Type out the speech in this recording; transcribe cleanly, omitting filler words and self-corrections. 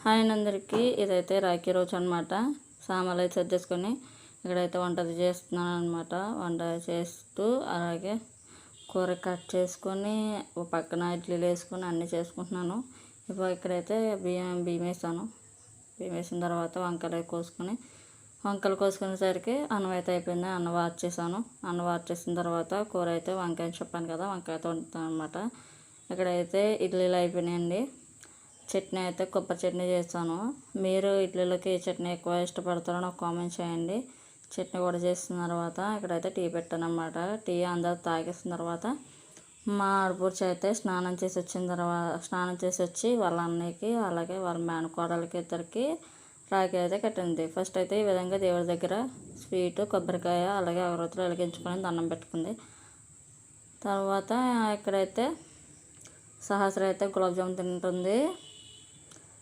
Hi అందరికీ, ఇదైతే రాఖీ రోజు అనమాట. సామాన్లు అయితే సర్దేసుకొని ఇక్కడైతే వంట చేస్తున్నాను అనమాట. వంట చేస్తూ అలాగే కూర కట్ చేసుకొని ఒక పక్కన ఇడ్లీలు వేసుకొని అన్నీ చేసుకుంటున్నాను. ఇప్పుడు ఇక్కడైతే బియ్యం వేసాను. బియ్యం వేసిన తర్వాత వంకాయలు కోసుకునేసరికి అన్నం అయితే అయిపోయింది. అన్నం వాష్ చేశాను. అన్నం వాష్ చేసిన తర్వాత కూర అయితే వంకాయ చెప్పాను కదా, వంకాయతో వండుతాను అనమాట. ఇక్కడైతే ఇడ్లీలు అయిపోయినాయండి. చట్నీ అయితే కొబ్బరి చట్నీ చేస్తాను. మీరు ఇడ్లీలోకి ఏ చట్నీ ఎక్కువ ఇష్టపడతారో నాకు కామెంట్ చేయండి. చట్నీ కూడా చేసిన తర్వాత ఇక్కడైతే టీ పెట్టాను అన్నమాట. టీ అందరూ తాగేసిన తర్వాత మా ఆడపడుచు అయితే స్నానం చేసి వచ్చి వాళ్ళ అన్నయ్యకి అలాగే వాళ్ళ మేనకోడలకి ఇద్దరికి రాఖీ అయితే కట్టింది. ఫస్ట్ అయితే ఈ విధంగా దేవుడి దగ్గర స్వీటు కొబ్బరికాయ అలాగే అగరొత్తులు వెలిగించుకొని దండం పెట్టుకుంది. తర్వాత ఇక్కడైతే సహస్ర అయితే గులాబ్ జామున్ తింటుంది.